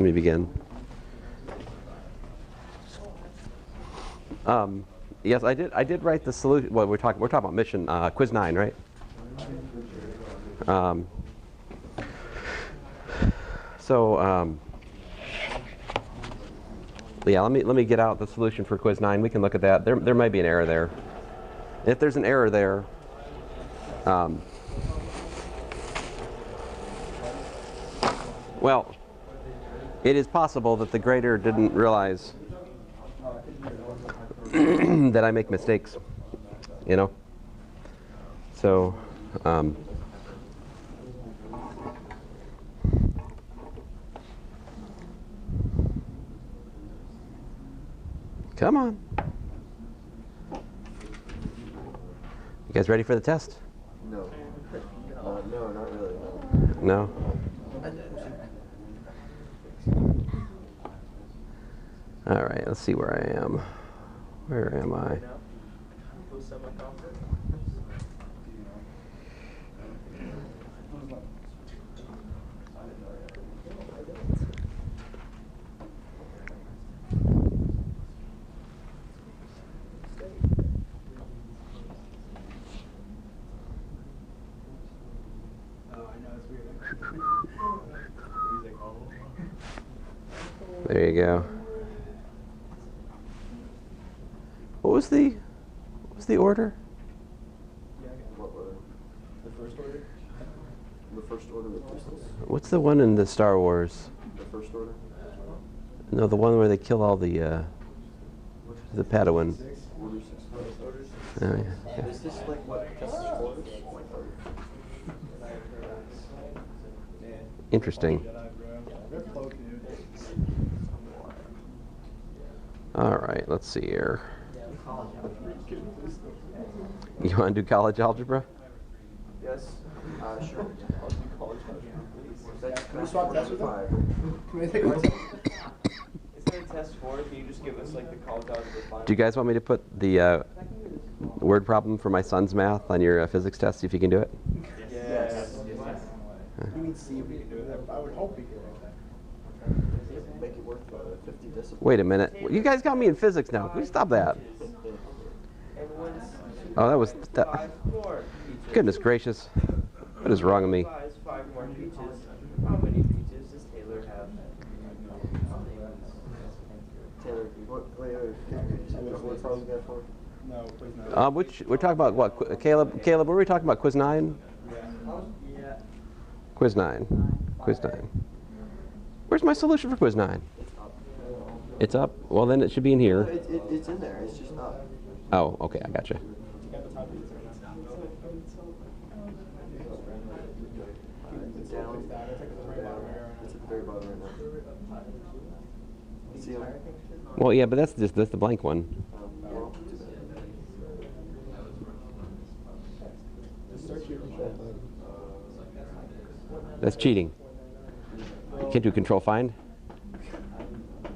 Let me begin. Yes, I did write the solution. Well, we're talking about mission quiz 9, right? Yeah, let me get out the solution for quiz 9. We can look at that. There may be an error there. If there's an error there, well, it is possible that the grader didn't realize that I make mistakes, you know? So, come on. You guys ready for the test? No. No, not really. No? All right, let's see where I am. Where am I? There you go. What was the order? What order? The first order? The first order of pistols? What's the one in the Star Wars? The first order? No, the one where they kill all the Padawan. Order 6. Oh, yeah. Is this like what Justice orders? Interesting. All right, let's see here. You want to do college algebra? Yes. Sure. I'll do college algebra. Can we swap tests with them? Can we take Is there a test 4? Can you just give us like the college algebra 5? Do you guys want me to put the word problem for my son's math on your physics test, see if you can do it? Yes. You mean see if we can do it? I would hope we could. Make it worth 50 disciplines. Wait a minute. You guys got me in physics now. Can we stop that? Oh, that was... Goodness gracious. What is wrong with me? 5 more peaches. How many peaches does Taylor have? Taylor, what problem you got for? No, please not. We're talking about what? Caleb, what were we talking about? Quiz 9? Yeah. Quiz 9. Quiz 9. Where's my solution for quiz 9? It's up? Well, then it should be in here. It's in there. It's just not. Oh, okay, I gotcha. Down. It's at the very bottom right now. See him? Well, yeah, but that's the blank one. Well, That's cheating. You can't do control find.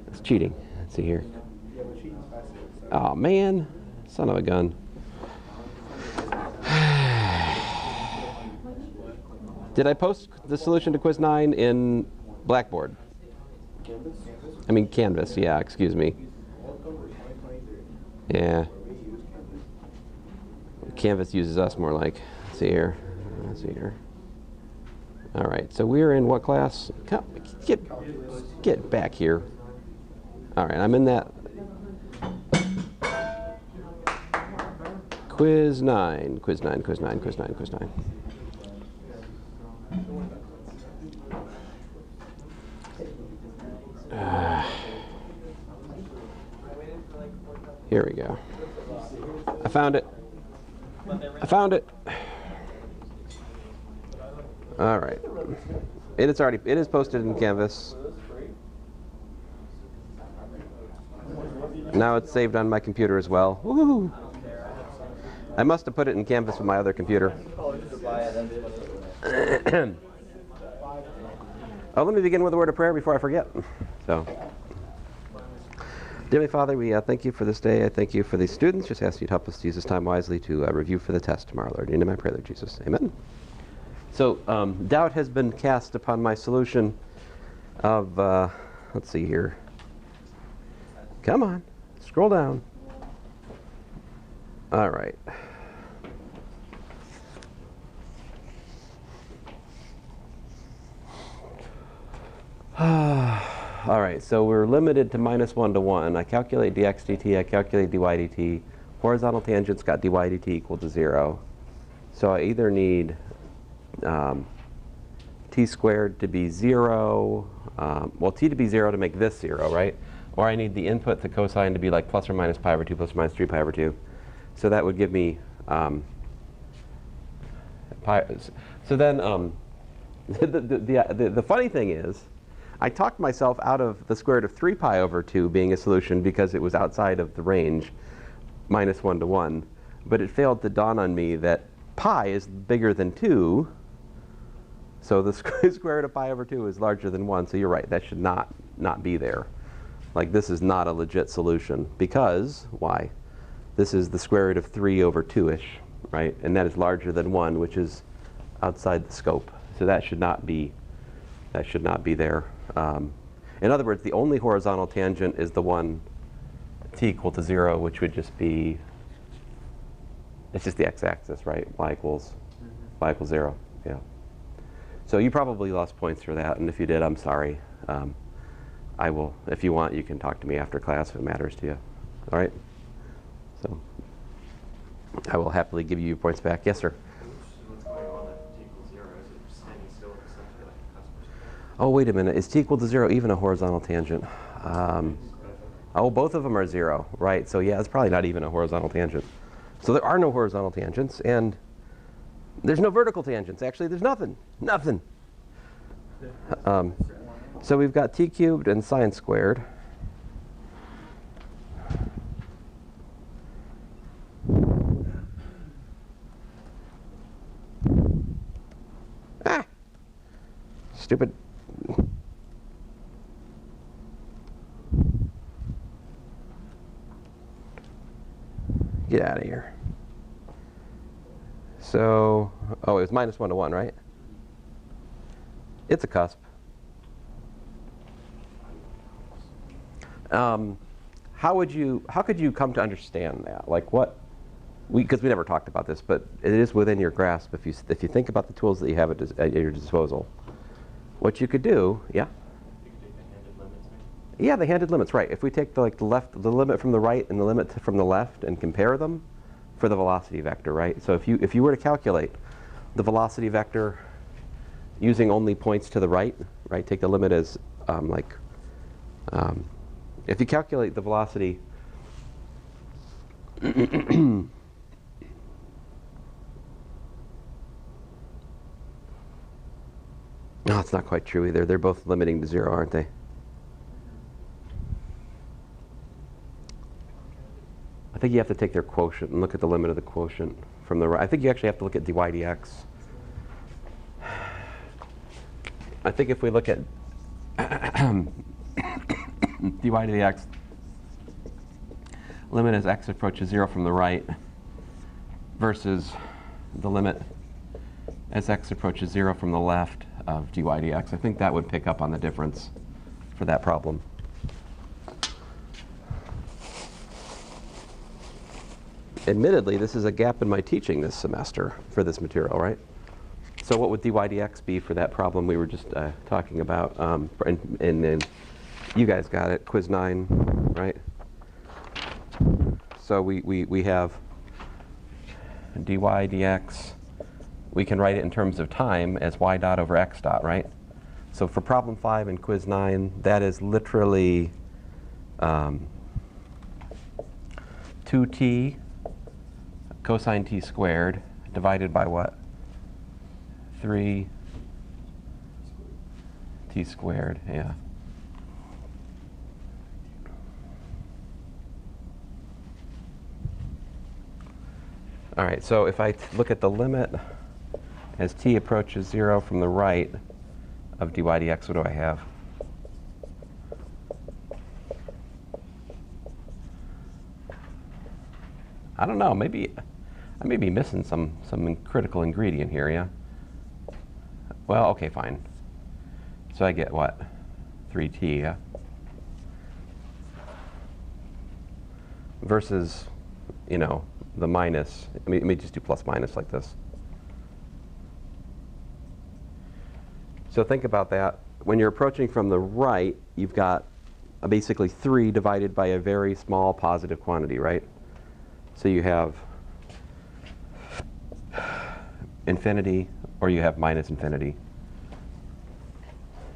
That's cheating. Let's see here. Oh man, son of a gun. Did I post the solution to quiz 9 in Blackboard? Canvas? I mean Canvas, yeah, excuse me. Yeah. Canvas uses us more like. Let's see here. Let's see here. All right, so we're in what class? Get back here. All right, I'm in that. Quiz 9, quiz 9, quiz 9, quiz 9, quiz 9. Here we go. I found it. I found it. All right. It is posted in Canvas. Now it's saved on my computer as well. Woohoo! I must have put it in Canvas with my other computer. Oh, let me begin with a word of prayer before I forget. So, dear Father, we thank you for this day. I thank you for these students. Just ask you to help us to use this time wisely to review for the test tomorrow, Lord. In my prayer, Lord Jesus. Amen. So, doubt has been cast upon my solution of let's see here. Come on, scroll down. All right. All right, so we're limited to -1 to 1. I calculate dx dt, I calculate dy dt. Horizontal tangents got dy dt equal to 0. So I either need t squared to be 0, well, t to be 0 to make this 0, right? Or I need the input, the cosine, to be like plus or minus pi over 2 plus or minus 3 pi over 2. So that would give me pi. So then the funny thing is, I talked myself out of the square root of 3 pi over 2 being a solution because it was outside of the range, -1 to 1. But it failed to dawn on me that pi is bigger than 2. So the square root of pi over 2 is larger than 1. So you're right, that should not be there. Like, this is not a legit solution because, why? This is the square root of 3 over 2-ish, right? And that is larger than 1, which is outside the scope. So that should not be there. In other words, the only horizontal tangent is the one t equal to 0, which would just be, it's just the x-axis, right? Y equals 0, yeah. So you probably lost points for that, and if you did, I'm sorry. I will, if you want, you can talk to me after class if it matters to you. All right? So I will happily give you your points back. Yes, sir? What's going on at t equals 0? Is it standing still at essentially like a cusp or something? Oh, wait a minute. Is t equal to 0 even a horizontal tangent? Oh, both of them are 0, right? So yeah, it's probably not even a horizontal tangent. So there are no horizontal tangents, and there's no vertical tangents. Actually, there's nothing. Nothing. So we've got t cubed and sine squared. Ah! Stupid. Get out of here. So, oh, it was -1 to 1, right? It's a cusp. How could you come to understand that? Like what, because we never talked about this, but it is within your grasp if you think about the tools that you have at your disposal. What you could do, yeah? You could take the handed limits, maybe? Yeah, the handed limits, right. If we take the limit from the right and the limit from the left and compare them for the velocity vector, right? So if you were to calculate the velocity vector using only points to the right, take the limit as if you calculate the velocity no, it's not quite true either. They're both limiting to 0, aren't they? I think you have to take their quotient and look at the limit of the quotient from the right. I think you actually have to look at dy dx. I think if we look at dy dx, limit as x approaches 0 from the right versus the limit as x approaches 0 from the left of dy dx. I think that would pick up on the difference for that problem. Admittedly, this is a gap in my teaching this semester for this material, right? So what would dy dx be for that problem we were just talking about? And you guys got it, quiz 9, right? So we have dy dx. We can write it in terms of time as y dot over x dot, right? So for problem 5 and quiz 9, that is literally 2t cosine t squared divided by what? 3 t squared, yeah. All right, so if I look at the limit as t approaches 0 from the right of dy dx, what do I have? I don't know, maybe I may be missing some critical ingredient here, yeah? Well, okay, fine. So I get what? 3t, yeah? versus, you know, the minus. Let me just do plus minus like this. So think about that. When you're approaching from the right, you've got basically 3 divided by a very small positive quantity, right? So you have infinity, or you have minus infinity.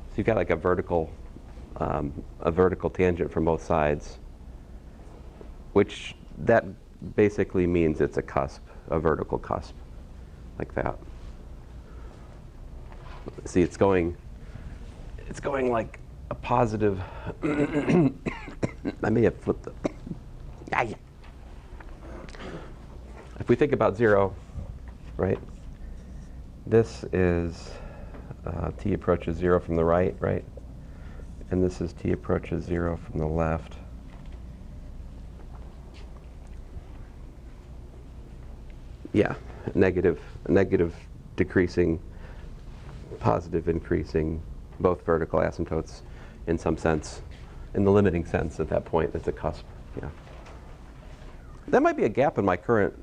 So you've got like a vertical tangent from both sides, which that basically means it's a cusp, a vertical cusp, like that. See, it's going like a positive. I may have flipped it. If we think about 0, right? This is t approaches 0 from the right, right? And this is t approaches 0 from the left. Yeah, negative decreasing, positive increasing, both vertical asymptotes in some sense. In the limiting sense, at that point, it's a cusp. Yeah. That might be a gap in my current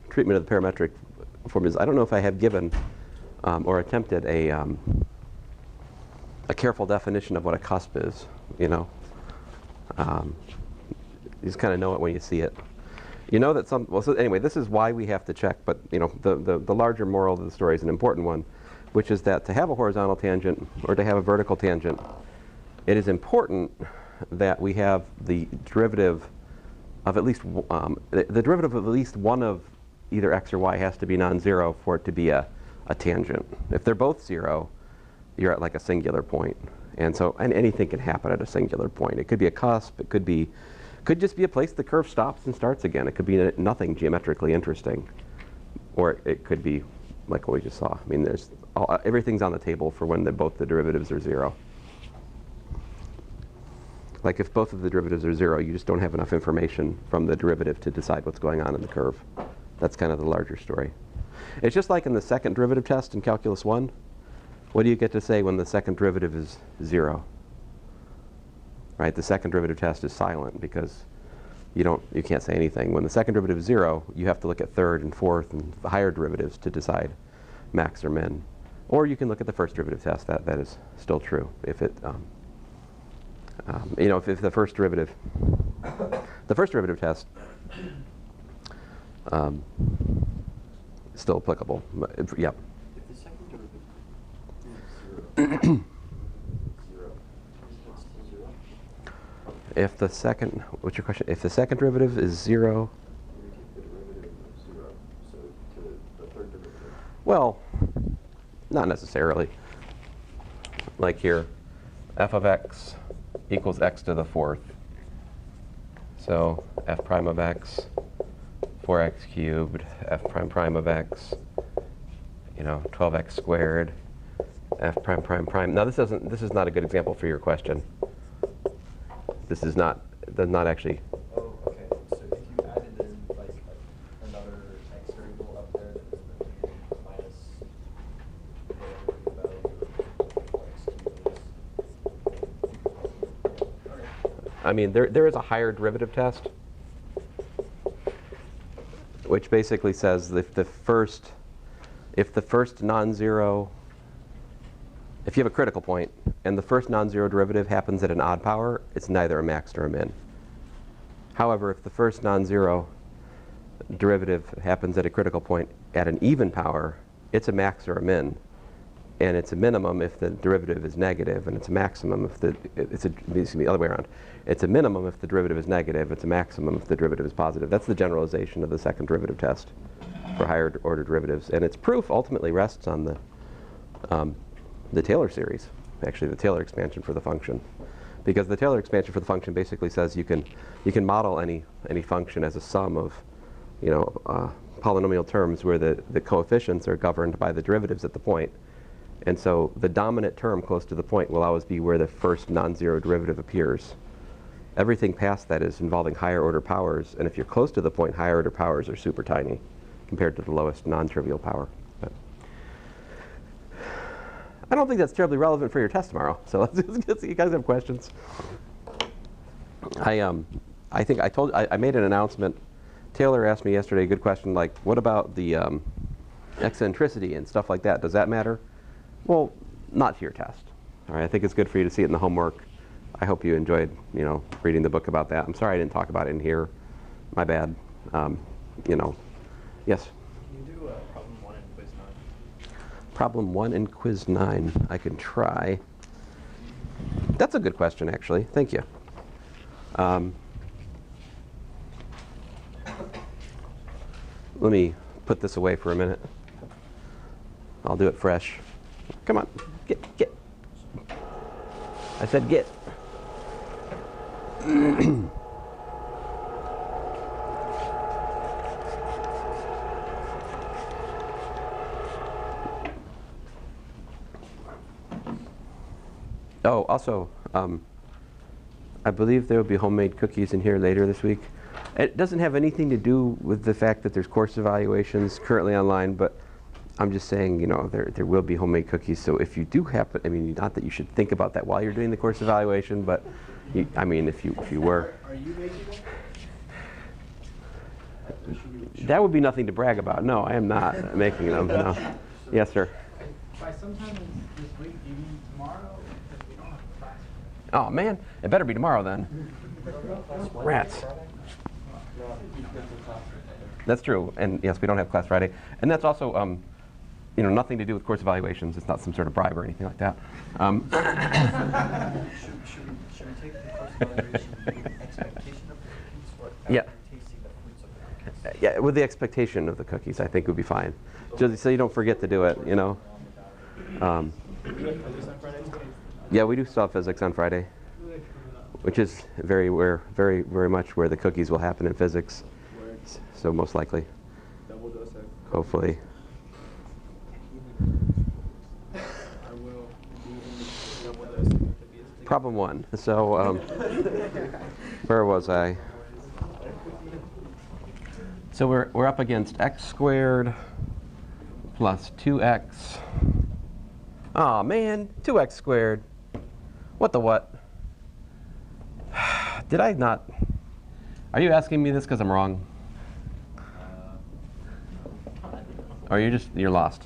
treatment of the parametric formulas. I don't know if I have given or attempted a careful definition of what a cusp is. You know, you just kind of know it when you see it. You know that some. Well, so anyway, this is why we have to check. But you know, the larger moral of the story is an important one, which is that to have a horizontal tangent or to have a vertical tangent, it is important that we have the derivative of at least the derivative of at least one of either x or y has to be non-zero for it to be a tangent. If they're both 0, you're at like a singular point, and so anything can happen at a singular point. It could be a cusp. It could just be a place the curve stops and starts again. It could be nothing geometrically interesting, or it could be like what we just saw. I mean, everything's on the table for when both the derivatives are 0. Like if both of the derivatives are 0, you just don't have enough information from the derivative to decide what's going on in the curve. That's kind of the larger story. It's just like in the second derivative test in Calculus 1. What do you get to say when the second derivative is 0? Right? The second derivative test is silent because you can't say anything. When the second derivative is 0, you have to look at third and fourth and the higher derivatives to decide max or min. Or you can look at the first derivative test. That is still true. If it you know, if the first derivative test is still applicable. Yeah. If the second derivative is 0, 0, it's still 0. If the second, what's your question? If the second derivative is 0. We take the derivative of 0, so to the third derivative. Well, not necessarily. Like here, f of x equals x to the 4th. So f prime of x, 4x cubed, f prime prime of x, you know, 12x squared, f prime prime prime. Now this is not a good example for your question. This is not, does not actually. Oh, okay. So if you added in like another x variable up there that was the minus whatever the value of x cubed is. Okay. I mean, there is a higher derivative test, which basically says if the first non-zero, if you have a critical point and the first non-zero derivative happens at an odd power, it's neither a max nor a min. However, if the first non-zero derivative happens at a critical point at an even power, it's a max or a min. And it's a minimum if the derivative is negative, and it's a maximum if it's the other way around. It's a minimum if the derivative is negative, it's a maximum if the derivative is positive. That's the generalization of the second derivative test for higher order derivatives. And its proof ultimately rests on the Taylor series, actually the Taylor expansion for the function. Because the Taylor expansion for the function basically says you can model any function as a sum of, you know, polynomial terms where the coefficients are governed by the derivatives at the point. And so the dominant term close to the point will always be where the first non-zero derivative appears. Everything past that is involving higher order powers, and if you're close to the point, higher order powers are super tiny compared to the lowest non-trivial power. But I don't think that's terribly relevant for your test tomorrow. So let's see, you guys have questions. I I think I made an announcement. Taylor asked me yesterday a good question, like, what about the eccentricity and stuff like that? Does that matter? Well, not to your test. All right, I think it's good for you to see it in the homework. I hope you enjoyed, reading the book about that. I'm sorry I didn't talk about it in here. My bad. Yes? Can you do problem 1 in quiz 9? Problem 1 in quiz 9. I can try. That's a good question, actually. Thank you. Let me put this away for a minute. I'll do it fresh. Come on, get. I said get. Oh, also, I believe there will be homemade cookies in here later this week. It doesn't have anything to do with the fact that there's course evaluations currently online, but I'm just saying, there will be homemade cookies. So if you do happen, not that you should think about that while you're doing the course evaluation, but if you were. Are you making them? That would be nothing to brag about. No, I am not making them. No. Yes, sir. By sometime this week, do you mean tomorrow? Because we don't have a class. Oh man, it better be tomorrow then. Rats. That's true, and yes, we don't have class Friday, and that's also, nothing to do with course evaluations. It's not some sort of bribe or anything like that. Should we take the course evaluation with the expectation of the cookies or after Yeah. tasting the fruits of the cookies? Yeah, with the expectation of the cookies, I think would be fine. Just so you don't forget to do it, Yeah, we do still have physics on Friday, which is very much where the cookies will happen in physics. So most likely, Double dose of hopefully. I will do double dose of cookies. Problem 1. So, where was I? So we're up against x squared plus 2x. Aw, man, 2x squared. What the what? Did I not? Are you asking me this because I'm wrong? Or you're lost?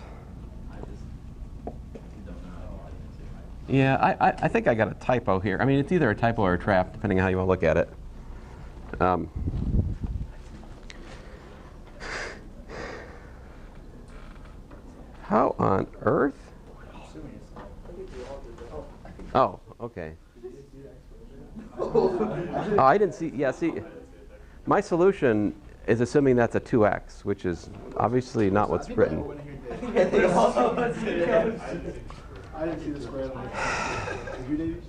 Yeah, I think I got a typo here. It's either a typo or a trap, depending on how you want to look at it. How on earth? Oh, okay. Oh, I didn't see. Yeah, see, my solution is assuming that's a 2x, which is obviously not what's written. I didn't see the square. You did?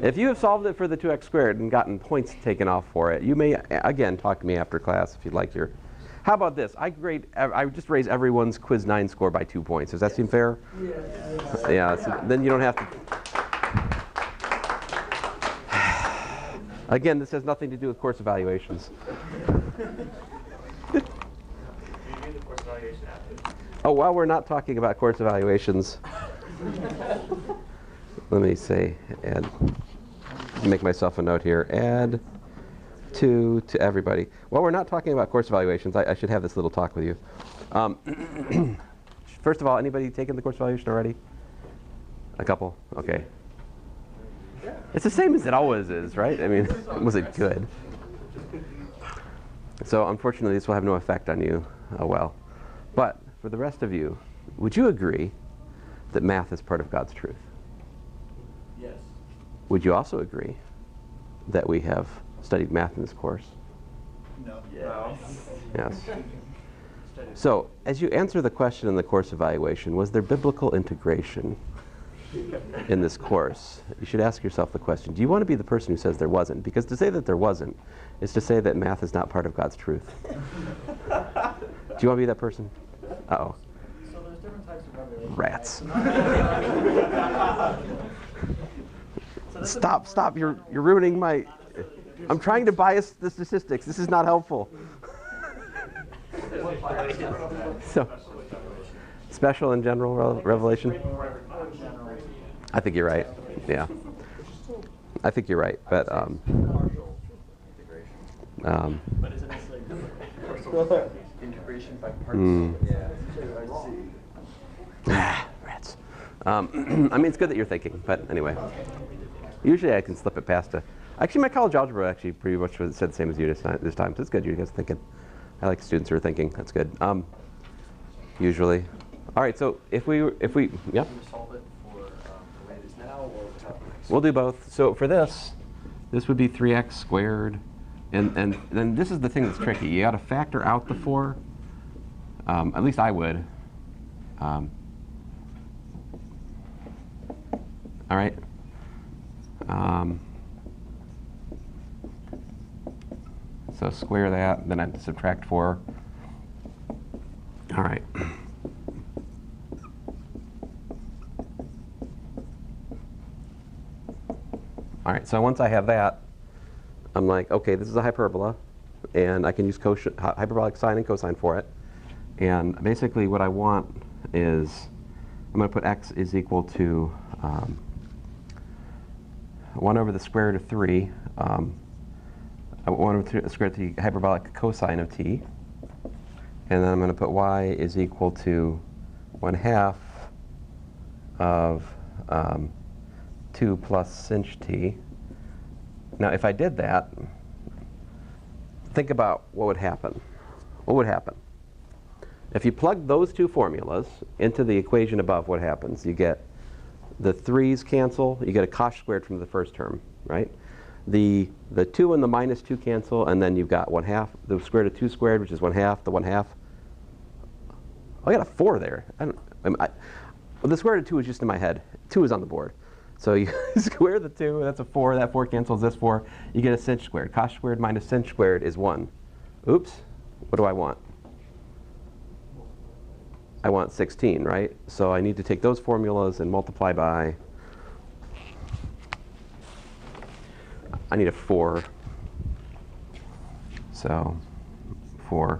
If you have solved it for the 2x squared and gotten points taken off for it, you may, again, talk to me after class if you'd like your. How about this? I just raise everyone's quiz 9 score by 2 points. Does that seem fair? Yeah. Yeah, so then you don't have to. Again, this has nothing to do with course evaluations. Oh, well, we're not talking about course evaluations. Let me say, make myself a note here. Add to everybody. Well, we're not talking about course evaluations. I should have this little talk with you. First of all, anybody taken the course evaluation already? A couple? Okay. It's the same as it always is, right? Was it good? So unfortunately, this will have no effect on you. Oh well. But for the rest of you, would you agree that math is part of God's truth? Yes. Would you also agree that we have studied math in this course? No. Yes. So, as you answer the question in the course evaluation, was there biblical integration in this course? You should ask yourself the question, do you want to be the person who says there wasn't? Because to say that there wasn't is to say that math is not part of God's truth. Do you want to be that person? Uh-oh. So there's different types of revelation. Rats. Stop, you're ruining my... I'm trying to bias the statistics. This is not helpful. So, special and general revelation? I think you're right. Yeah. I think you're right. But But isn't this like partial integration by parts? Yeah, I see. Rats. I mean, it's good that you're thinking, but anyway. Usually I can slip it past a... Actually, my college algebra actually pretty much said the same as you this time, so it's good you guys are thinking. I like students who are thinking. That's good. Usually. All right, so if we, yeah? Can we solve it for the way it is now, or without the We'll do both. So for this would be 3x squared. And then this is the thing that's tricky. You got to factor out the 4. At least I would. All right. So square that, then I have to subtract 4. All right. All right, so once I have that, I'm like, okay, this is a hyperbola, and I can use hyperbolic sine and cosine for it. And basically what I want is, I'm going to put x is equal to 1 over the square root of 3, 1 over the square root of the hyperbolic cosine of t. And then I'm going to put y is equal to 1/2 of 2 plus sinh t. Now, if I did that, think about what would happen. What would happen? If you plug those two formulas into the equation above, what happens? You get the 3's cancel. You get a cosh squared from the first term, right? The 2 and the minus 2 cancel, and then you've got 1/2, the square root of 2 squared, which is 1/2, the 1/2. Oh, I got a 4 there. Well, the square root of 2 is just in my head. 2 is on the board. So you square the 2, that's a 4, that 4 cancels this 4. You get a sinh squared. Cosh squared minus sinh squared is 1. Oops, what do I want? I want 16, right? So I need to take those formulas and multiply by, I need a 4. So 4,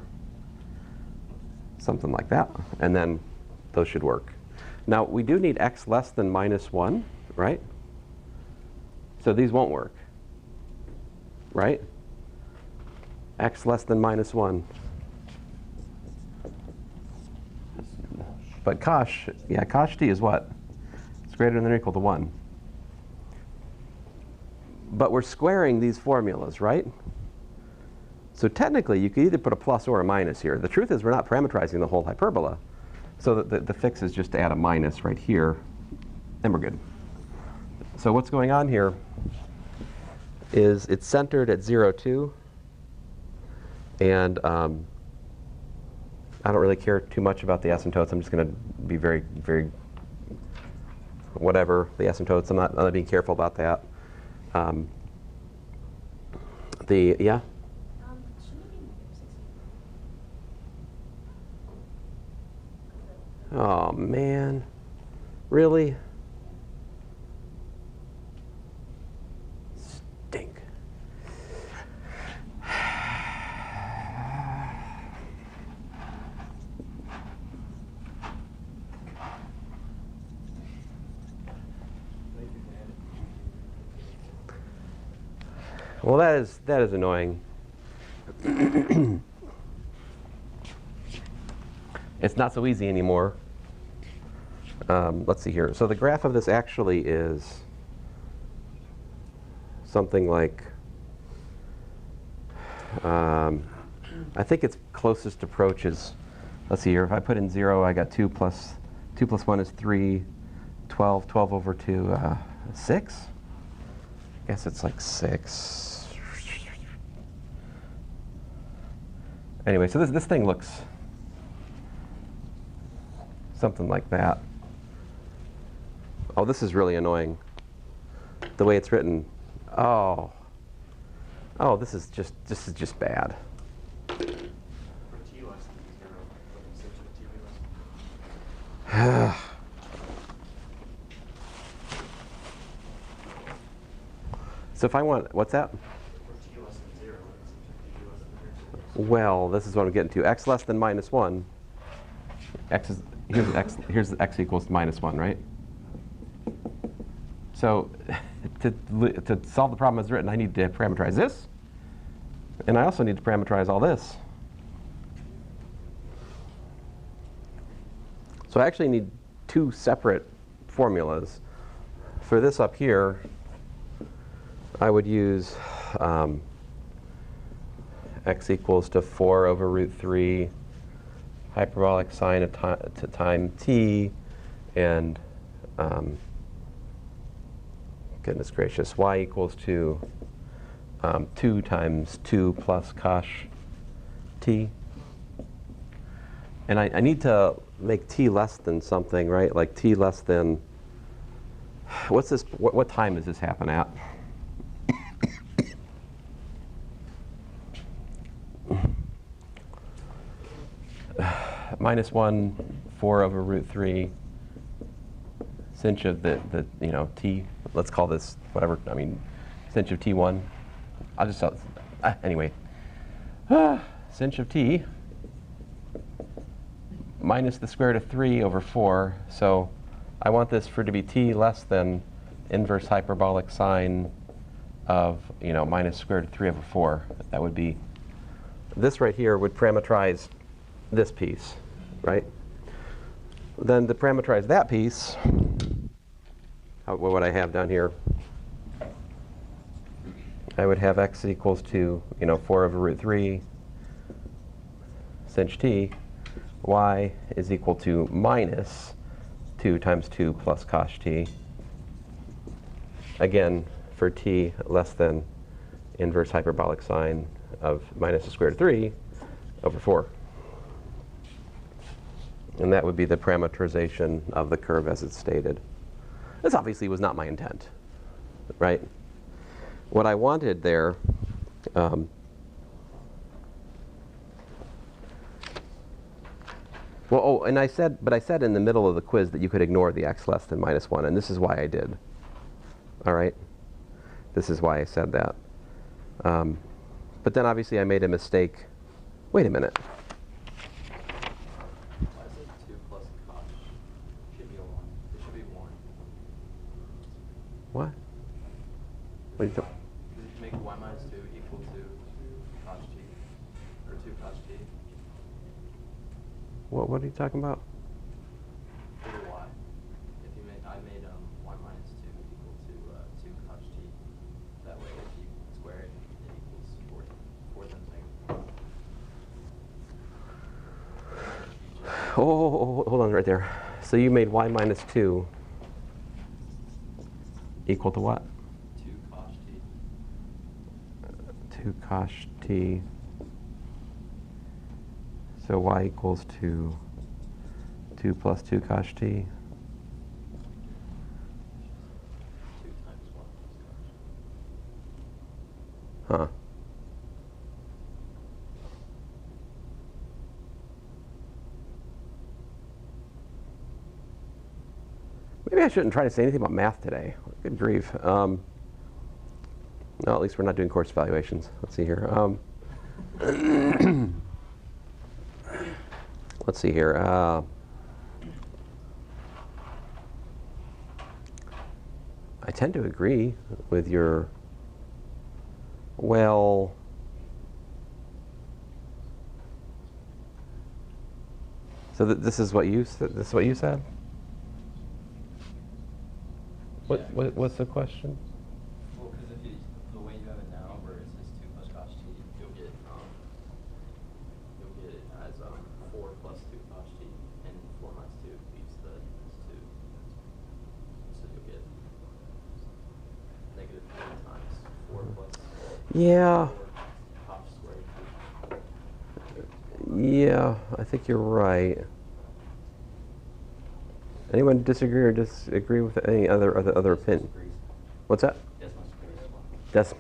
something like that. And then those should work. Now we do need x less than -1, right? So these won't work, right? X less than -1. But cosh, yeah, cosh t is what? It's greater than or equal to 1. But we're squaring these formulas, right? So technically, you could either put a plus or a minus here. The truth is we're not parameterizing the whole hyperbola. So the fix is just to add a minus right here, and we're good. So what's going on here is it's centered at 0, 2. And I don't really care too much about the asymptotes. I'm just going to be very, very whatever the asymptotes. I'm not being careful about that. Yeah? Oh, man. Really? Stink. Well, that is annoying. It's not so easy anymore. Let's see here. So the graph of this actually is something like, I think its closest approach is, let's see here, if I put in 0, I got 2 plus 1 is 3, 12 over 2, 6? I guess it's like 6. Anyway, so this thing looks something like that. Oh, this is really annoying. The way it's written. Oh, this is just bad. For t less than 0, what is t less? So if I want, what's that? For t less than 0, what is t less than 0? Well, this is what I'm getting to. X less than -1. X is here's x equals -1, right? So to solve the problem as written, I need to parameterize this And I also need to parameterize all this. So I actually need two separate formulas. For this up here, I would use x equals to 4 over root 3 hyperbolic sine of to time t, and goodness gracious, y equals to 2 times 2 plus cosh t. And I need to make t less than something, right? Like t less than, what's this, what time does this happen at? Minus 1, 4 over root 3, sinh of the t, let's call this whatever, I mean, sinh of t1. I'll just, anyway. Sinh of t minus the square root of 3 over 4. So I want this to be t less than inverse hyperbolic sine of, minus square root of 3 over 4. That would be, this right here would parameterize this piece, right? Then to parameterize that piece, what would I have down here? I would have x equals to, 4 over root 3 sinh t. Y is equal to minus 2 times 2 plus cosh t. Again, for t less than inverse hyperbolic sine of minus the square root of 3 over 4. And that would be the parameterization of the curve as it's stated. This obviously was not my intent, right? What I wanted there, and I said in the middle of the quiz that you could ignore the x less than minus 1, and this is why I did. All right? This is why I said that. But then obviously I made a mistake. Wait a minute. Why is it 2 plus cosh? Should be a 1. It should be 1. What? What are you talking? Make y minus 2 equal to cosh t, or 2 cosh t. What are you talking about? For the y. If you made, I made y minus 2 equal to 2 cosh t. That way, if you square it, it equals 4 times negative 1. Oh, hold on right there. So you made y minus 2 equal to what? 2 cosh t. 2 cosh t. So y equals to 2 plus 2 cosh t. 2 times 1 plus cosh. Huh. Maybe I shouldn't try to say anything about math today. Good grief. No, at least we're not doing course evaluations. Let's see here. Let's see here. I tend to agree with your, well, so this is what you said? This is what you said? What's the question? Well, because if the way you have it now, where it says 2 plus cosh t, you'll get it as 4 plus 2 cosh t, and 4 minus 2 beats the 2. So you'll get negative 3 times 4 plus Yeah. 4 cosh squared. Yeah, I think you're right. Anyone disagree or disagree with any other opinion? What's that? That's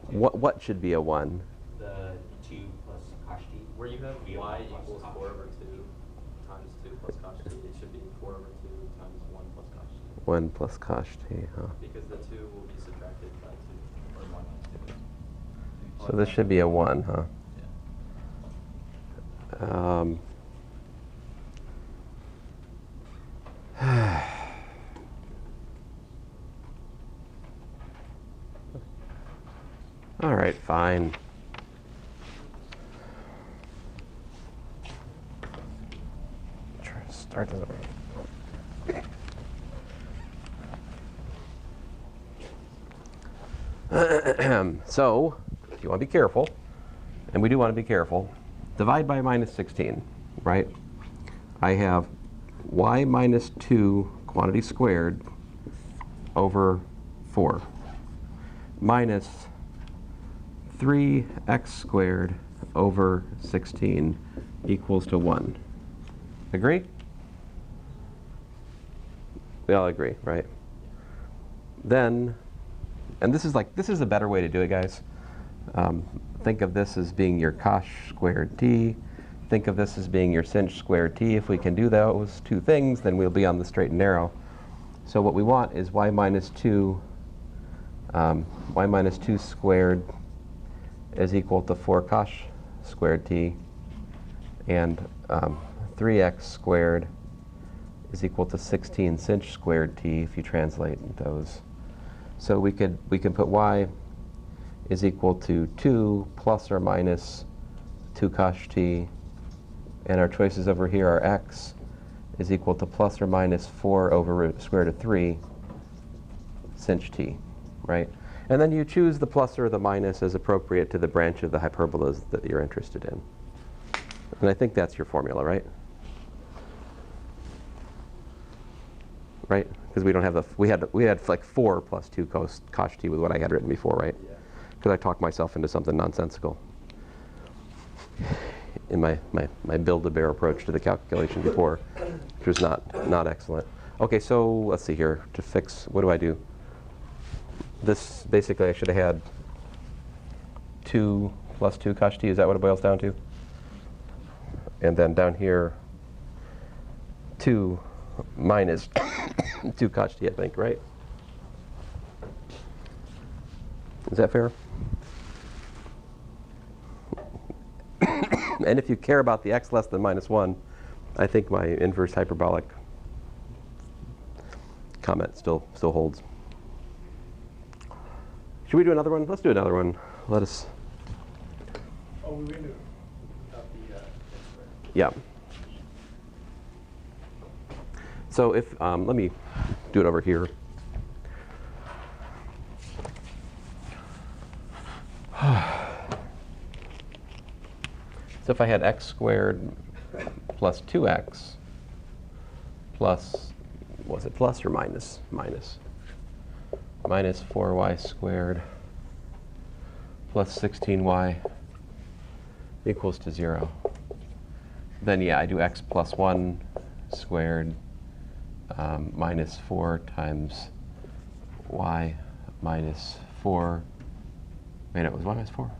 what should be a 1? The 2 plus cosh t. Where you have y equals 4 over 2 times 2 plus cosh t, it should be 4 over 2 times 1 plus cosh t. 1 plus cosh t, huh? Because the 2 will be subtracted by 2, or 1 minus 2. So this should be a 1, huh? Yeah. All right, fine. Try to start that over. So, if you want to be careful, and we do want to be careful, divide by minus 16, right? I have y minus 2 quantity squared over 4 minus 3x squared over 16 equals to 1. Agree? We all agree, right? Then, and this is a better way to do it, guys. Think of this as being your cosh squared t. Think of this as being your sinh squared t. If we can do those two things, then we'll be on the straight and narrow. So what we want is y minus 2 squared is equal to 4 cosh squared t, and 3x squared is equal to 16 sinh squared t if you translate those. So we can put y is equal to 2 plus or minus 2 cosh t, and our choices over here are x is equal to plus or minus 4 over square root of 3 sinh t, right? And then you choose the plus or the minus as appropriate to the branch of the hyperbolas that you're interested in. And I think that's your formula, right? Right? Because we don't have we had like 4 plus 2 cosh t with what I had written before, right? Yeah. Because I talked myself into something nonsensical in my Build-A-Bear approach to the calculation before, which was not excellent. Okay, so let's see here. To fix, what do I do? This, basically, I should have had 2 plus 2 cosh t. Is that what it boils down to? And then down here, 2 minus 2 cosh t, I think, right? Is that fair? And if you care about the x less than minus 1, I think my inverse hyperbolic comment still holds. Should we do another one? Let's do another one. Let us. Oh, we will do without the Yeah. So if, let me do it over here. So if I had x squared plus 2x plus, was it plus or minus? Minus 4y squared plus 16y equals to 0. Then yeah, I do x plus 1 squared minus 4 times y minus 4. Wait, it was y minus 4?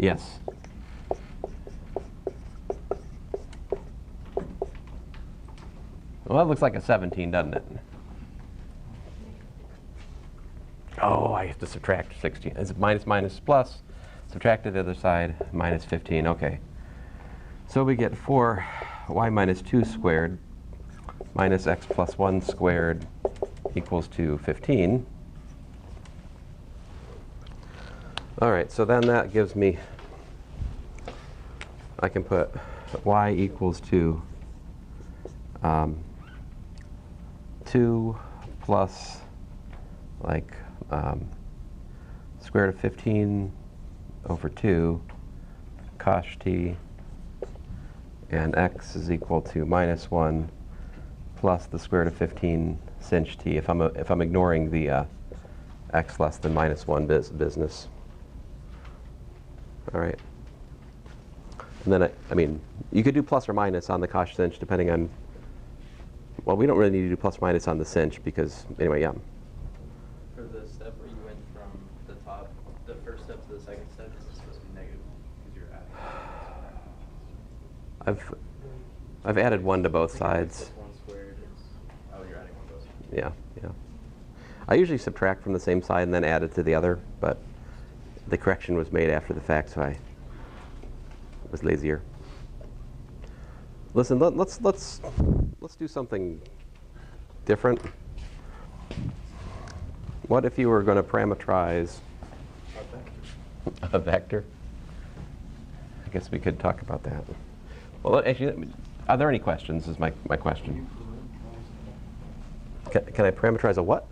Yes. Well, that looks like a 17, doesn't it? Oh, I have to subtract 16. Is it minus minus plus? Subtract to the other side, minus 15. Okay. So we get 4y minus 2 squared minus x plus 1 squared equals to 15. All right, so then that gives me, I can put y equals to 2 plus like square root of 15 over 2 cosh t, and x is equal to minus 1 plus the square root of 15 sinh t if I'm ignoring the x less than minus 1 business. All right. And then, I mean, you could do plus or minus on the cosh sinh depending on, well, we don't really need to do plus or minus on the sinh because, anyway, yeah. For the step where you went from the top, the first step to the second step, this is supposed to be negative because you're adding. I've added 1 to both sides. 1 squared is, oh, you're adding 1 to both sides. Yeah, yeah. I usually subtract from the same side and then add it to the other, but the correction was made after the fact, so I was lazier. Listen, let's do something different. What if you were going to parameterize a vector? I guess we could talk about that. Well, actually, are there any questions is my question. Can I parameterize a what?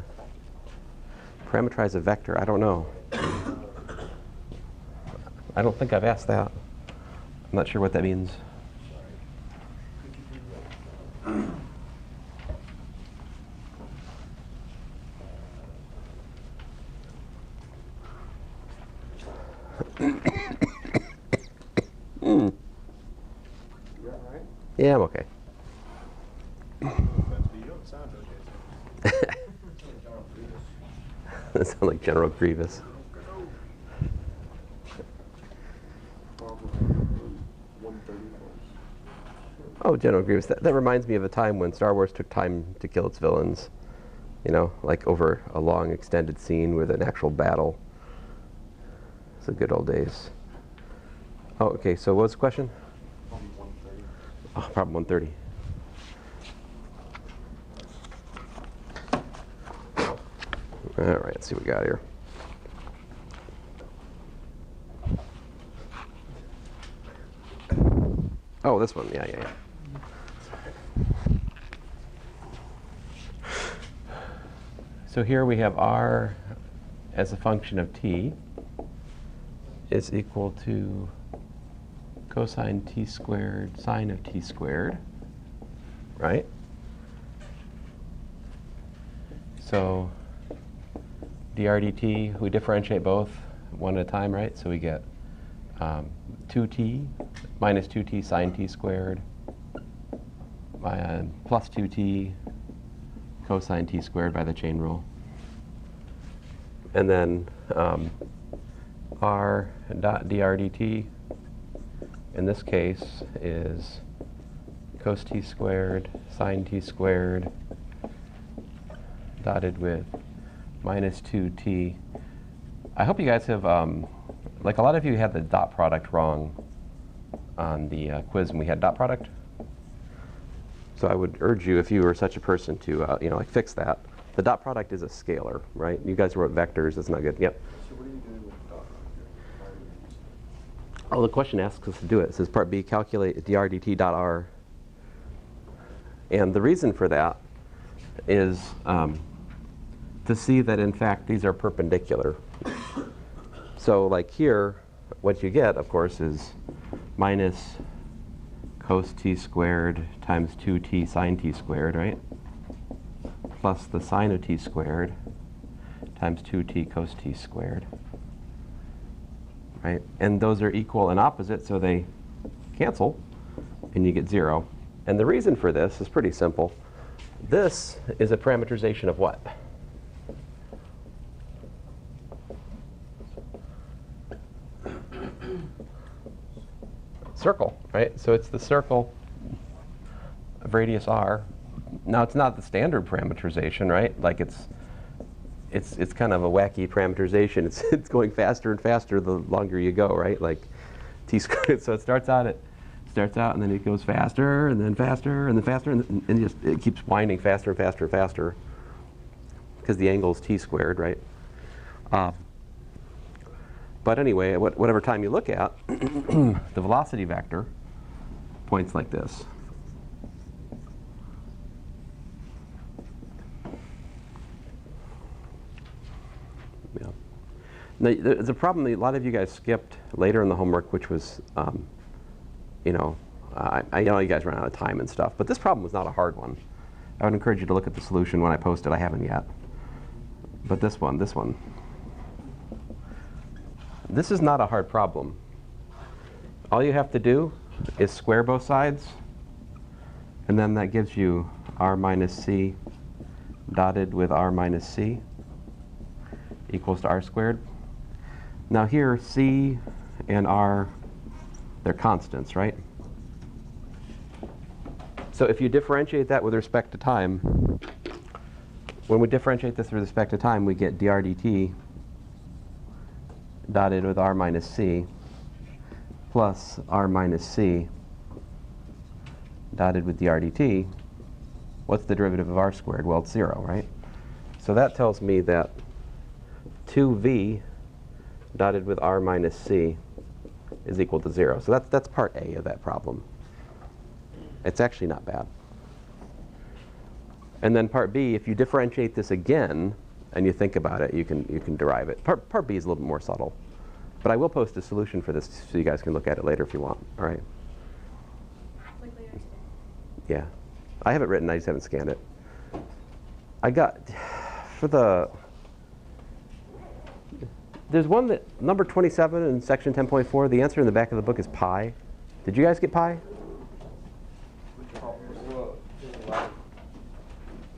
Parameterize a vector? I don't know. I don't think I've asked that. I'm not sure what that means. Yeah, I'm okay. You don't sound okay. That sounds like General Grievous. Oh, General Grievous. That reminds me of a time when Star Wars took time to kill its villains. You know, like over a long extended scene with an actual battle. It's the good old days. Oh, okay, so what was the question? Oh, problem 130. All right, let's see what we got here. Oh, this one, yeah. So here we have r as a function of t is equal to cosine t squared sine of t squared, right? So dr dt, we differentiate both one at a time, right? So we get 2t minus 2t sine t squared plus 2t cosine t squared by the chain rule. And then r dot dr dt in this case is cos t squared sine t squared dotted with minus 2t. I hope you guys have, like a lot of you had the dot product wrong on the quiz when we had dot product. So I would urge you, if you were such a person, to like fix that. The dot product is a scalar, right? You guys wrote vectors. That's not good. Yep. So what are you doing with the dot product? Oh, the question asks us to do it. It says part B, calculate dr dt dot r. And the reason for that is to see that, in fact, these are perpendicular. So like here, what you get, of course, is minus cos t squared times 2t sine t squared, right? Plus the sine of t squared times 2t cos t squared, right? And those are equal and opposite, so they cancel, and you get 0. And the reason for this is pretty simple. This is a parameterization of what? Circle, right? So it's the circle of radius r. Now it's not the standard parameterization, right? Like it's kind of a wacky parameterization. It's going faster and faster the longer you go, right? Like t squared. So it starts out and then it goes faster and then faster and then faster and it keeps winding faster and faster and faster because the angle is t squared, right? But anyway, whatever time you look at, the velocity vector points like this. Yeah. Now, there's a problem that a lot of you guys skipped later in the homework, which was, I know you guys ran out of time and stuff, but this problem was not a hard one. I would encourage you to look at the solution when I post it. I haven't yet. But this one. This is not a hard problem. All you have to do is square both sides, and then that gives you r minus c dotted with r minus c equals to r squared. Now here, c and r, they're constants, right? So if you differentiate that with respect to time, when we differentiate this with respect to time, we get dr dt dotted with r minus c plus r minus c dotted with dr dt. What's the derivative of r squared? Well, it's 0, right? So that tells me that 2v dotted with r minus c is equal to 0. So that's part A of that problem. It's actually not bad. And then part B, if you differentiate this again and you think about it, you can derive it. Part B is a little bit more subtle. But I will post a solution for this so you guys can look at it later if you want. All right? Like later today. Yeah. I have it written, I just haven't scanned it. I got, for the, there's one that, number 27 in section 10.4, the answer in the back of the book is pi. Did you guys get pi?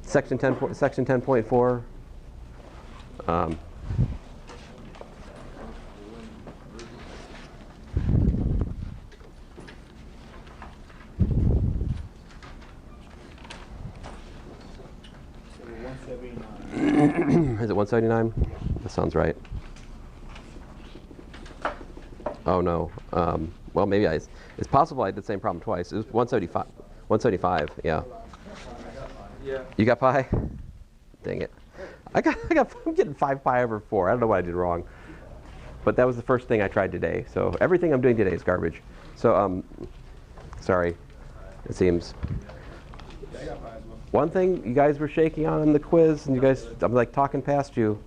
Section 10.4. Is it 179? That sounds right. Oh no. Well, maybe it's possible I did the same problem twice. It was 175. 175. Yeah. Yeah. You got pi? Dang it. I'm getting 5 pi over 4. I don't know what I did wrong. But that was the first thing I tried today. So everything I'm doing today is garbage. So, sorry. It seems. One thing you guys were shaking on in the quiz, and you guys, I'm like talking past you.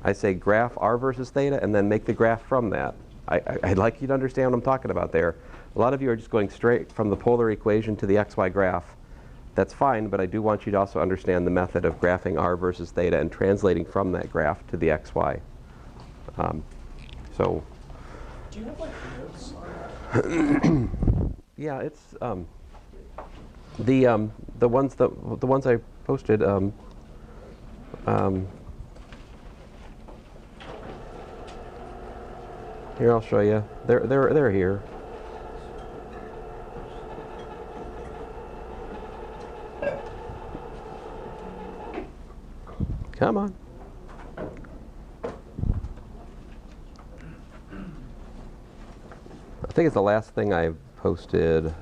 I say graph r versus theta, and then make the graph from that. I'd like you to understand what I'm talking about there. A lot of you are just going straight from the polar equation to the xy graph. That's fine, but I do want you to also understand the method of graphing r versus theta and translating from that graph to the xy. So. Do you have like notes? Yeah, it's the ones I posted. Here, I'll show you. They're here. Come on. I think it's the last thing I posted.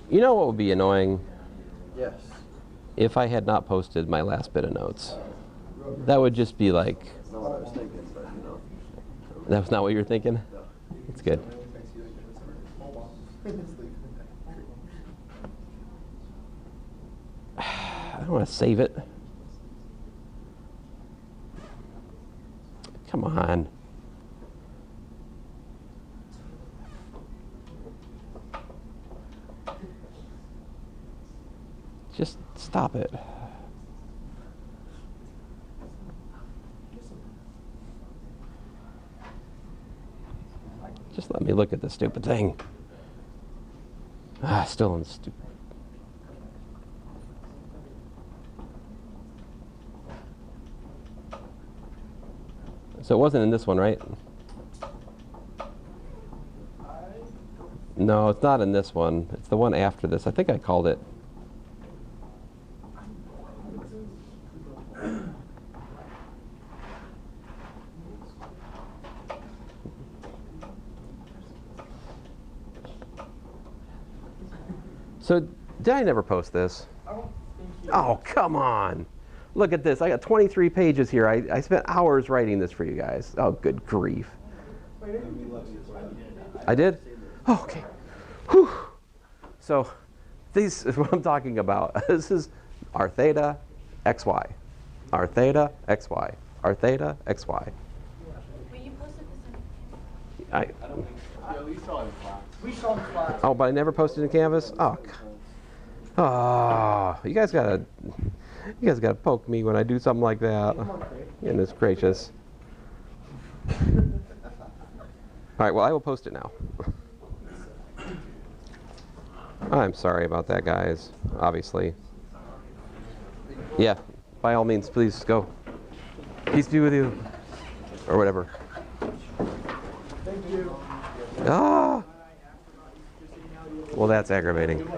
You know what would be annoying? Yes. If I had not posted my last bit of notes. That would just be like... Not what I was thinking, but you know. That was not what you were thinking? That's good. I don't want to save it. Come on. Just stop it. Just let me look at the stupid thing. Still in stupid. So it wasn't in this one, right? No, it's not in this one. It's the one after this. I think I called it. So, did I never post this? Oh, come on. Look at this. I got 23 pages here. I spent hours writing this for you guys. Oh, good grief. I did? Oh, okay. Whew. So, this is what I'm talking about. This is r theta, xy. R theta, xy. R theta, xy. Wait, you posted this I, Yeah, we saw it in class. We saw it in class. oh, but I never posted in Canvas? Oh, you guys gotta... You guys gotta poke me when I do something like that. Goodness gracious. All right, well, I will post it now. I'm sorry about that, guys, obviously. Yeah, by all means, please go. Peace be with you. Or whatever. Thank you. Ah! Well, that's aggravating.